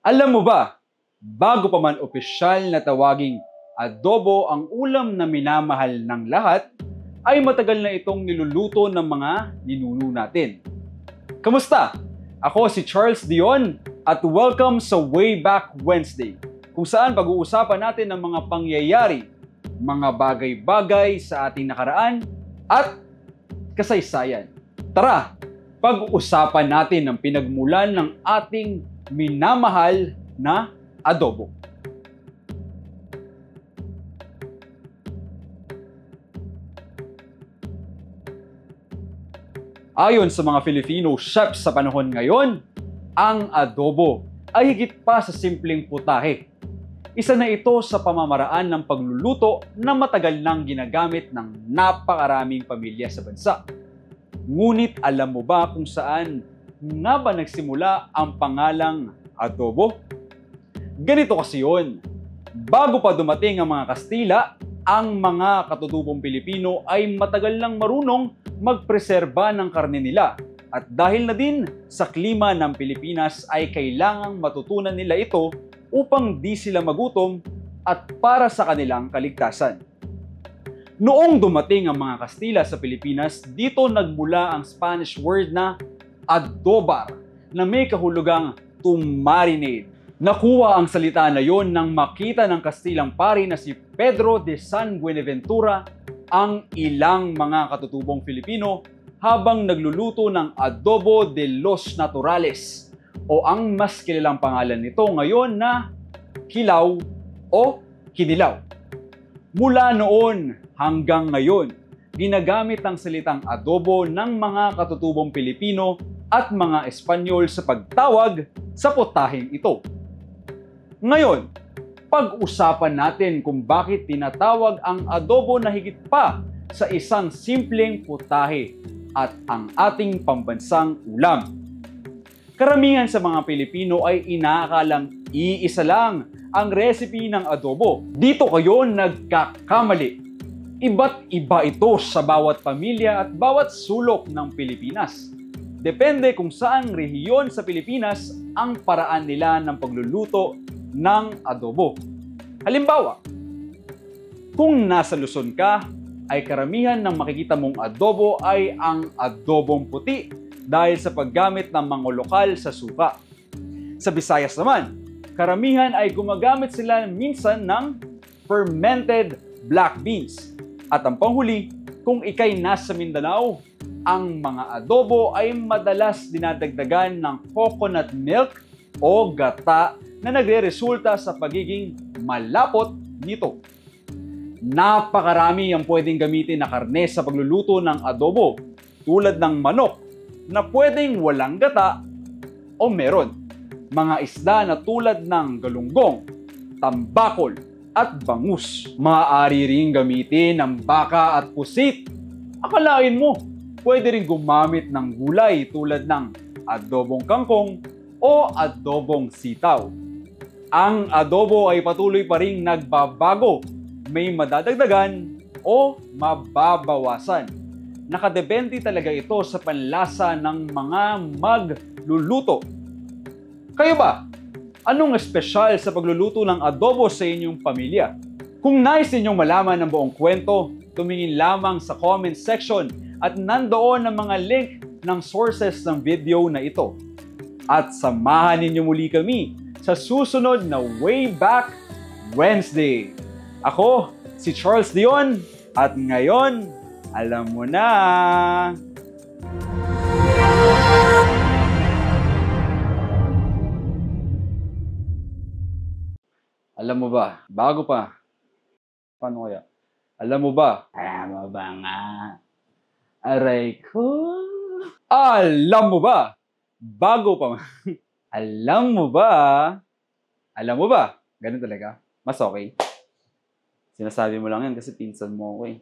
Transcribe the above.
Alam mo ba, bago pa man opisyal na tawaging adobo ang ulam na minamahal ng lahat, ay matagal na itong niluluto ng mga ninuno natin. Kamusta? Ako si Charles Dion at welcome sa Way Back Wednesday, kung saan pag-uusapan natin ng mga pangyayari, mga bagay-bagay sa ating nakaraan at kasaysayan. Tara, pag-uusapan natin ang pinagmulan ng ating minamahal na adobo. Ayon sa mga Filipino chefs sa panahon ngayon, ang adobo ay higit pa sa simpleng putahe. Isa na ito sa pamamaraan ng pagluluto na matagal nang ginagamit ng napakaraming pamilya sa bansa. Ngunit alam mo ba kung saan nga ba nagsimula ang pangalang adobo? Ganito kasi yun. Bago pa dumating ang mga Kastila, ang mga katutubong Pilipino ay matagal nang marunong magpreserba ng karne nila. At dahil na din sa klima ng Pilipinas ay kailangang matutunan nila ito upang di sila magutom at para sa kanilang kaligtasan. Noong dumating ang mga Kastila sa Pilipinas, dito nagmula ang Spanish word na adobar na may kahulugang to marinate. Nakuha ang salita na yon nang makita ng Kastilang pari na si Pedro de San Buenaventura ang ilang mga katutubong Filipino habang nagluluto ng adobo de los naturales o ang mas kilalang pangalan nito ngayon na kilaw o kinilaw. Mula noon hanggang ngayon, ginagamit ang salitang adobo ng mga katutubong Pilipino at mga Espanyol sa pagtawag sa putaheng ito. Ngayon, pag-usapan natin kung bakit tinatawag ang adobo na higit pa sa isang simpleng putahe at ang ating pambansang ulam. Karamihan sa mga Pilipino ay inaakalang iisa lang ang recipe ng adobo. Dito kayo nagkakamali. Iba't iba ito sa bawat pamilya at bawat sulok ng Pilipinas. Depende kung saang rehiyon sa Pilipinas ang paraan nila ng pagluluto ng adobo. Halimbawa, kung nasa Luzon ka, ay karamihan ng makikita mong adobo ay ang adobong puti dahil sa paggamit ng mga lokal sa suka. Sa Visayas naman, karamihan ay gumagamit sila minsan ng fermented black beans. At ang panghuli, kung ikay nasa Mindanao, ang mga adobo ay madalas dinadagdagan ng coconut milk o gata na nagre-resulta sa pagiging malapot nito. Napakarami ang pwedeng gamitin na karne sa pagluluto ng adobo, tulad ng manok na pwedeng walang gata o meron. Mga isda na tulad ng galunggong, tambakol at bangus. Maaari ring gamitin ang baka at pusit. Akalain mo, pwede ring gumamit ng gulay tulad ng adobong kangkong o adobong sitaw. Ang adobo ay patuloy pa ring nagbabago. May madadagdagan o mababawasan. Nakadepende talaga ito sa panlasa ng mga magluluto. Kayo ba? Anong espesyal sa pagluluto ng adobo sa inyong pamilya? Kung nais ninyong malaman ang buong kwento, tumingin lamang sa comment section at nandoon ang mga link ng sources ng video na ito. At samahan ninyo muli kami sa susunod na Way Back Wednesday. Ako, si Charles Dion, at ngayon, alam mo na! Alam mo ba, bago pa, paano kaya? Alam mo ba nga, aray ko, alam mo ba, bago pa, alam mo ba, ganun talaga, mas okay. Sinasabi mo lang yan kasi pinsan mo ako eh.